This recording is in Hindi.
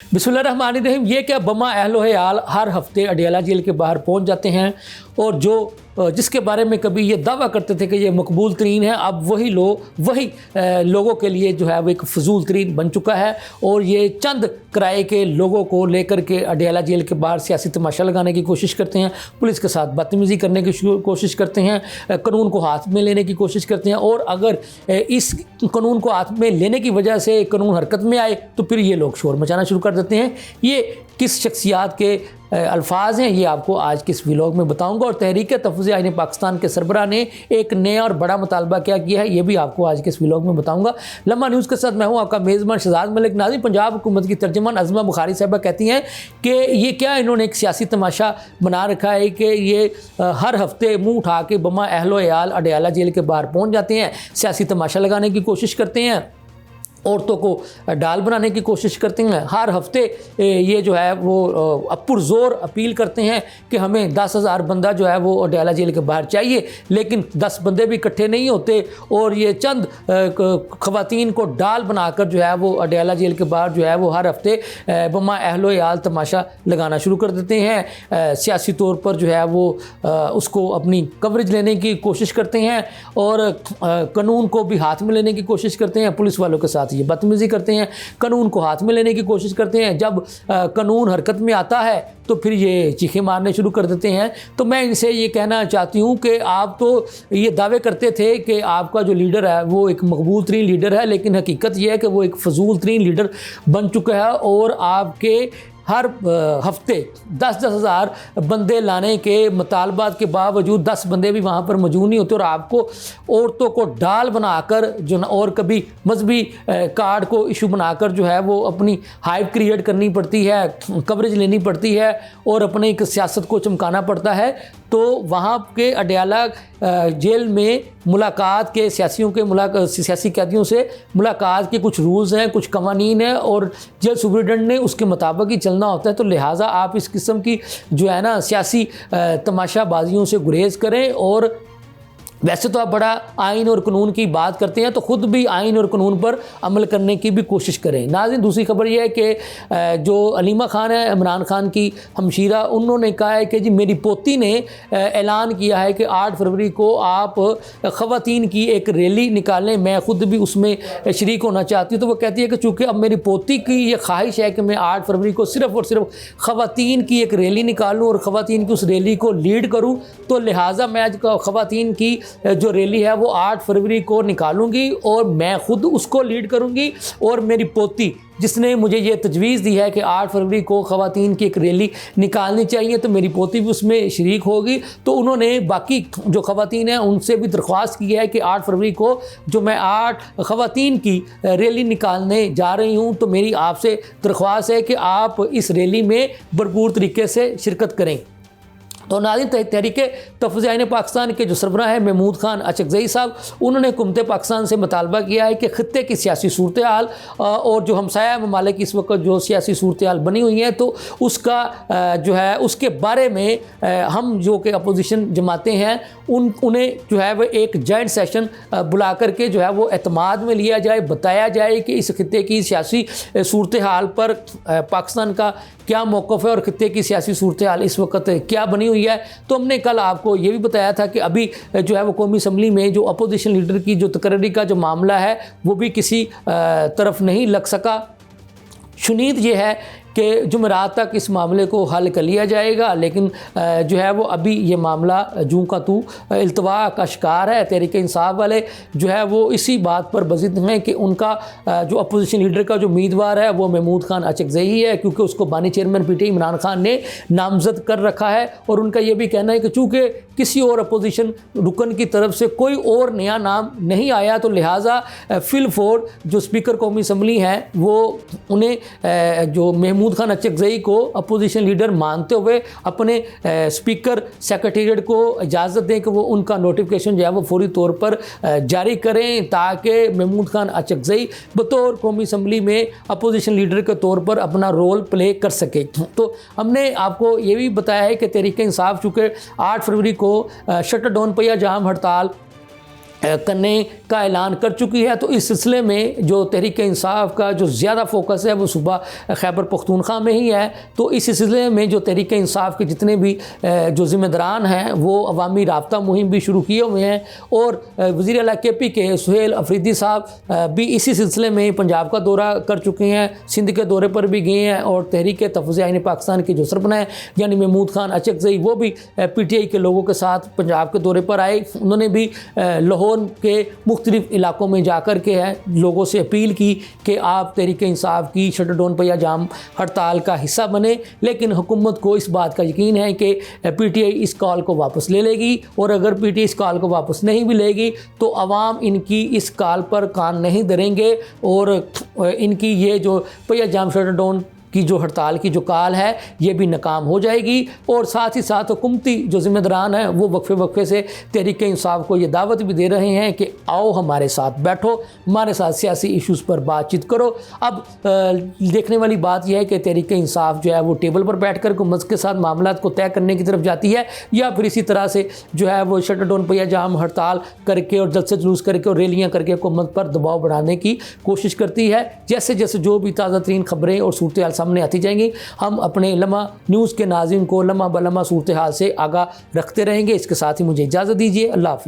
बिस्मिल्लाहिर्रहमानिर्रहीम। ये क्या बमा अहलो हयाल हर हफ्ते अडियाला जेल के बाहर पहुंच जाते हैं और जिसके बारे में कभी ये दावा करते थे कि ये मकबूल तरीन है, अब वही लोगों के लिए जो है वो एक फजूल तरीन बन चुका है। और ये चंद किराए के लोगों को लेकर के अडियाला जेल के बाहर सियासी तमाशा लगाने की कोशिश करते हैं, पुलिस के साथ बदतमीज़ी करने की कोशिश करते हैं, कानून को हाथ में लेने की कोशिश करते हैं। और अगर इस कानून को हाथ में लेने की वजह से कानून हरकत में आए तो फिर ये लोग शोर मचाना शुरू कर देते हैं। ये किस शख्सियात के अल्फाज हैं, ये आपको आज के इस व्लॉग में बताऊंगा। और तहरीक तहफ़्फ़ुज़ आईन पाकिस्तान के सरबराह ने एक नया और बड़ा मुतालबा क्या किया है, ये भी आपको आज के इस व्लॉग में बताऊंगा। लम्हा न्यूज़ के साथ मैं हूं आपका मेज़बान शहजाद मलिक। नाज़रीन, पंजाब हुकूमत की तर्जुमान अज़मा बुखारी साहबा कहती हैं कि ये क्या इन्होंने एक सियासी तमाशा बना रखा है कि ये हर हफ्ते मुँह उठा के बमा अहलो अयाल अडियाला जेल के बाहर पहुँच जाते हैं, सियासी तमाशा लगाने की कोशिश करते हैं, औरतों को डाल बनाने की कोशिश करते हैं। हर हफ्ते ये जो है वो पुरज़ोर अपील करते हैं कि हमें 10,000 बंदा जो है वो अडियाला जेल के बाहर चाहिए, लेकिन 10 बंदे भी इकट्ठे नहीं होते और ये चंद ख़वातीन को डाल बनाकर जो है वो अडियाला जेल के बाहर जो है वो हर हफ्ते बमा अहलो याल तमाशा लगाना शुरू कर देते हैं। सियासी तौर पर जो है वो उसको अपनी कवरेज लेने की कोशिश करते हैं और कानून को भी हाथ में लेने की कोशिश करते हैं। पुलिस वालों के साथ ये बदतमीज़ी करते हैं, कानून को हाथ में लेने की कोशिश करते हैं। जब कानून हरकत में आता है तो फिर ये चीखें मारने शुरू कर देते हैं। तो मैं इनसे ये कहना चाहती हूँ कि आप तो ये दावे करते थे कि आपका जो लीडर है वो एक मकबूल तरीन लीडर है, लेकिन हकीकत ये है कि वो एक फजूल तरीन लीडर बन चुका है। और आपके हर हफ्ते 10-10 हज़ार बंदे लाने के मुतालबात के बावजूद 10 बंदे भी वहाँ पर मौजूद नहीं होते और आपको औरतों को डाल बनाकर जो और कभी मजहबी कार्ड को इशू बनाकर जो है वो अपनी हाइप क्रिएट करनी पड़ती है, कवरेज लेनी पड़ती है और अपने एक सियासत को चमकाना पड़ता है। तो वहाँ के अडियाला जेल में मुलाकात के सियासी कैदियों से मुलाकात के कुछ रूल्स हैं, कुछ कवानीन हैं और जेल सुपरिटेंडेंट ने उसके मुताबिक ही चलना होता है। तो लिहाजा आप इस किस्म की जो है ना सियासी तमाशाबाजियों से गुरेज करें। और वैसे तो आप बड़ा आइन और कानून की बात करते हैं, तो ख़ुद भी आइन और कानून पर अमल करने की भी कोशिश करें। नाज़रीन, दूसरी खबर यह है कि जो अलीमा खान है, इमरान खान की हमशीरा, उन्होंने कहा है कि जी मेरी पोती ने ऐलान किया है कि 8 फरवरी को आप ख़वातीन की एक रैली निकालें, मैं ख़ुद भी उसमें शरीक होना चाहती हूँ। तो वो कहती है कि चूँकि अब मेरी पोती की ये ख्वाहिश है कि मैं 8 फरवरी को सिर्फ़ और सिर्फ ख़वातीन की एक रैली निकालूँ और ख़वातीन की उस रैली को लीड करूँ, तो लिहाजा मैं आज ख़वातीन की जो रैली है वो 8 फरवरी को निकालूंगी और मैं खुद उसको लीड करूंगी। और मेरी पोती जिसने मुझे ये तजवीज़ दी है कि 8 फरवरी को ख़वातीन की एक रैली निकालनी चाहिए, तो मेरी पोती भी उसमें शरीक होगी। तो उन्होंने बाकी जो ख़वातीन हैं उनसे भी दरख्वास्त की है कि 8 फरवरी को जो मैं 8 ख़वातीन की रैली निकालने जा रही हूँ, तो मेरी आपसे दरख्वास्त है कि आप इस रैली में भरपूर तरीके से शिरकत करें। तो नाज़रीन, तहरीक तहफ़्फ़ुज़ आईन पाकिस्तान के जो सरबराह हैं महमूद खान अचकज़ई साहब, उन्होंने हुकूमत पाकिस्तान से मुतालबा किया है कि ख़ित्ते की सियासी सूरत हाल और जो हमसाया ममालिक इस वक्त जो सियासी सूरत हाल बनी हुई है, तो उसका जो है उसके बारे में हम जो कि अपोजिशन जमातें हैं उन्हें जो है वो एक जॉइंट सेशन बुला करके जो है वो एतमाद में लिया जाए, बताया जाए कि इस खित्ते की सियासी सूरत हाल पर पाकिस्तान का क्या मौक़िफ़ है और खित्ते की सियासी सूरत हाल इस वक्त क्या बनी हुई है। तो हमने कल आपको ये भी बताया था कि अभी जो है वो कौमी असम्बली में जो अपोजिशन लीडर की जो तकर्री का जो मामला है वो भी किसी तरफ नहीं लग सका। शुनीद ये है कि जुमेरात तक इस मामले को हल कर लिया जाएगा, लेकिन जो है वो अभी ये मामला जूं का तू इल्तवा का शिकार है। तहरीक इंसाफ वाले जो है वो इसी बात पर बज़िद हैं कि उनका जो अपोजिशन लीडर का जो उम्मीदवार है वो महमूद खान अचकज़ई है, क्योंकि उसको बानी चेयरमैन PTI इमरान खान ने नामज़द कर रखा है। और उनका ये भी कहना है कि चूँकि किसी और अपोजिशन रुकन की तरफ से कोई और नया नाम नहीं आया, तो लिहाजा फिलफोर जो स्पीकर कौमी असम्बली हैं वो उन्हें जो महमूद खान अचकज़ई को अपोजिशन लीडर मानते हुए अपने स्पीकर सेक्रेटेरिएट को इजाज़त दें कि वो उनका नोटिफिकेशन जो है वो फौरी तौर पर जारी करें, ताकि महमूद खान अचकज़ई बतौर कौमी असम्बली में अपोजिशन लीडर के तौर पर अपना रोल प्ले कर सके। तो हमने आपको ये भी बताया है कि तहरीक इंसाफ चूँकि 8 फरवरी को शटर डाउन पहिया जाम हड़ताल करने का ऐलान कर चुकी है। तो इस सिलसिले में जो तहरीक इंसाफ का जो ज़्यादा फोकस है वो सूबा खैबर पख्तूनख्वा में ही है। तो इस सिलसिले में जो तहरीक इंसाफ के जितने भी जो ज़िम्मेदारान हैं वो अवामी राब्ता मुहिम भी शुरू किए हुए हैं, और वज़ीर आला KP के सुहेल अफरीदी साहब भी इसी सिलसिले में पंजाब का दौरा कर चुके हैं, सिंध के दौरे पर भी गए हैं, और तहरीक तहफ़्फ़ुज़ आईन पाकिस्तान के जो सरपना यानी महमूद खान अचकज़ई वो भी PTI के लोगों के साथ पंजाब के दौरे पर आए। उन्होंने भी लाहौर के मुख्तलिफ इलाकों में जाकर के लोगों से अपील की कि आप तहरीक इंसाफ की शटर डाउन पहिया जाम हड़ताल का हिस्सा बने, लेकिन हुकूमत को इस बात का यकीन है कि PTI इस कॉल को वापस ले लेगी, और अगर PTI इस कॉल को वापस नहीं भी लेगी तो अवाम इनकी इस कॉल पर कान नहीं धरेंगे, और इनकी ये जो पहिया जाम शटर डाउन की जो हड़ताल की जो कॉल है ये भी नाकाम हो जाएगी। और साथ ही साथ हुकूमती जो ज़िम्मेदारान हैं वो वक्फे से तहरीक इंसाफ को ये दावत भी दे रहे हैं कि आओ हमारे साथ बैठो, हमारे साथ सियासी इश्यूज़ पर बातचीत करो। अब देखने वाली बात यह है कि तहरीक इंसाफ जो है वो टेबल पर बैठ कर हुकूमत के साथ मामला को तय करने की तरफ जाती है, या फिर इसी तरह से जो है वो शटर डाउन पहिया जाम हड़ताल करके और जल्द से जुलूस करके और रैलियाँ करके हुकूमत पर दबाव बढ़ाने की कोशिश करती है। जैसे जैसे जो भी ताज़ा तरीन खबरें और सूरत सामने आती जाएंगी, हम अपने लम्हा न्यूज़ के नाज़रीन को लम्हा ब लम्हा सूरत हाल से आगाह रखते रहेंगे। इसके साथ ही मुझे इजाज़त दीजिए। अल्लाह हाफ़िज़।